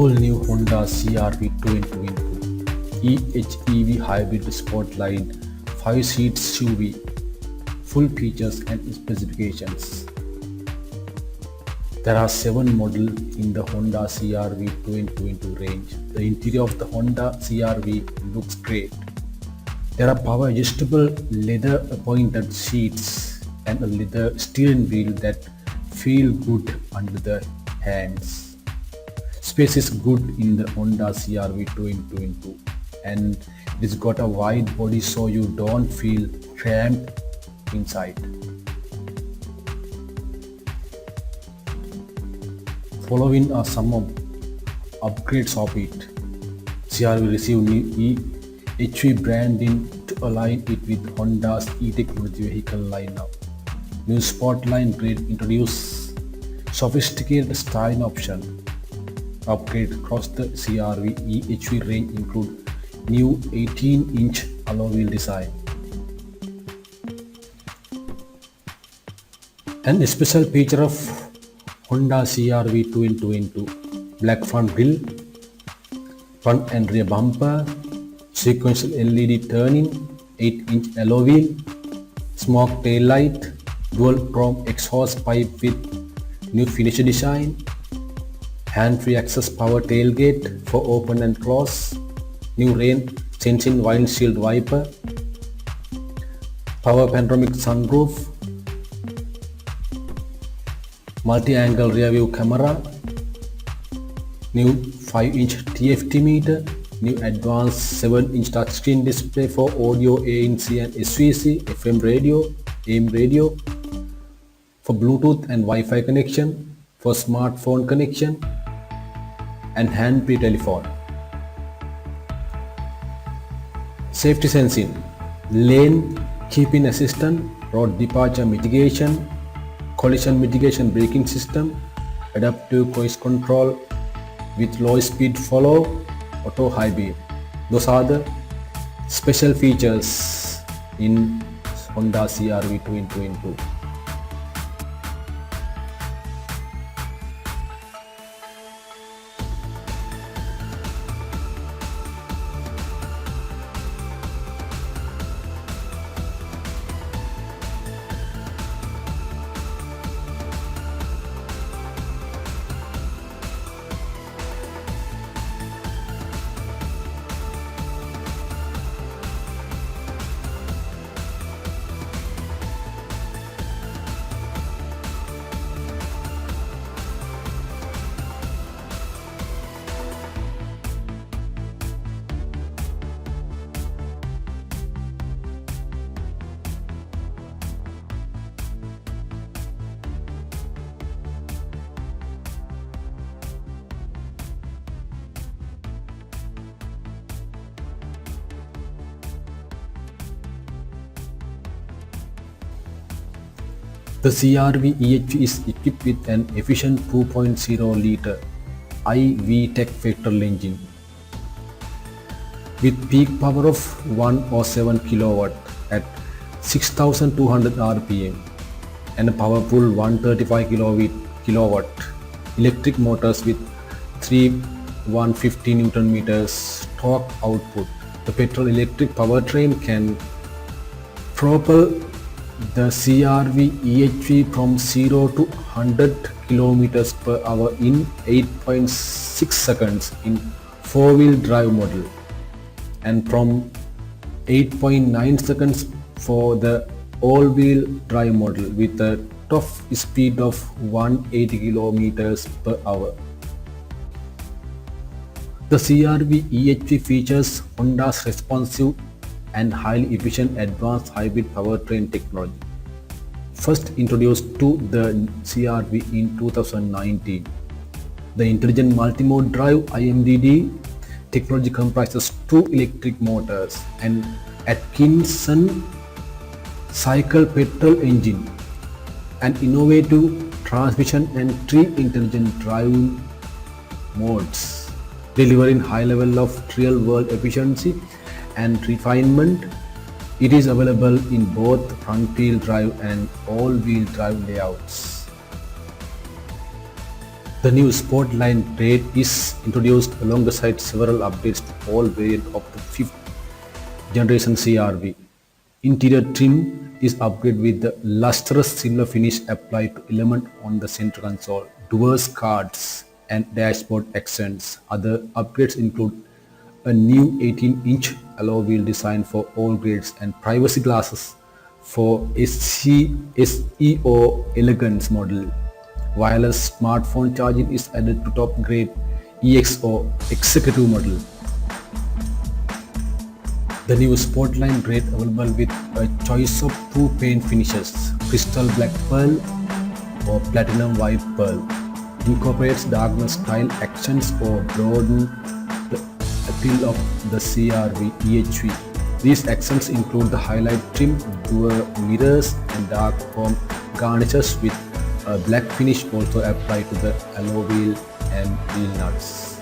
all-new Honda CR-V 2.2 EHEV hybrid Sportline 5-seat SUV. Full features and specifications. There are 7 models in the Honda CR-V 2.2 range. The interior of the Honda CR-V looks great. There are power adjustable leather appointed seats and a leather steering wheel that feel good under the hands. Space is good in the Honda CR-V 2.2 and it's got a wide body so you don't feel cramped inside. Following are some upgrades of it. CR-V received new EHV branding to align it with Honda's e-technology vehicle lineup. New Sportline grade introduced sophisticated styling option. Upgrade across the CR-V EHV range include new 18-inch alloy wheel design. And a special feature of Honda CR-V 2.2 black front grille, front and rear bumper, sequential LED turning, 8-inch alloy wheel, smoke tail light, dual chrome exhaust pipe with new finish design, hand-free access power tailgate for open and close, new rain sensing windshield wiper, power panoramic sunroof, multi-angle rear view camera, new 5-inch TFT meter, new advanced 7-inch touchscreen display for audio ANC and SVC, FM radio, AM radio, for Bluetooth and Wi-Fi connection, for smartphone connection, and hand-free telephone. Safety sensing, lane keeping assistant, road departure mitigation, collision mitigation braking system, adaptive cruise control with low speed follow, auto high beam. Those are the special features in Honda CR-V 2.2. The CR-V EHV is equipped with an efficient 2.0-liter iVTEC petrol engine with peak power of 107 kW at 6,200 RPM and a powerful 135 kW electric motors with 150 Nm torque output. The petrol-electric powertrain can propel the CR-V EHV from 0 to 100 km per hour in 8.6 seconds in 4-wheel drive model and from 8.9 seconds for the all-wheel drive model with a top speed of 180 km per hour. The CR-V EHV features Honda's responsive and highly efficient advanced hybrid powertrain technology. First introduced to the CR-V in 2019. The Intelligent Multimode Drive IMDD technology comprises 2 electric motors, an Atkinson cycle petrol engine, an innovative transmission and 3 intelligent driving modes, delivering high level of real-world efficiency and refinement. It is available in both front-wheel drive and all-wheel drive layouts. The new Sportline grade is introduced alongside several updates to all variants of the fifth generation CR-V. Interior trim is upgraded with the lustrous silver finish applied to element on the center console, doors, cards, and dashboard accents. Other upgrades include a new 18-inch alloy wheel design for all grades and privacy glasses for SEO Elegance model. Wireless smartphone charging is added to top grade EXO Executive model. The new Sportline grade available with a choice of two paint finishes, Crystal Black Pearl or Platinum White Pearl. Incorporates darkness style accents or broaden the appeal of the CR-V EHV. These accents include the highlight trim, dual mirrors and dark chrome garnishes with a black finish also applied to the alloy wheel and wheel nuts.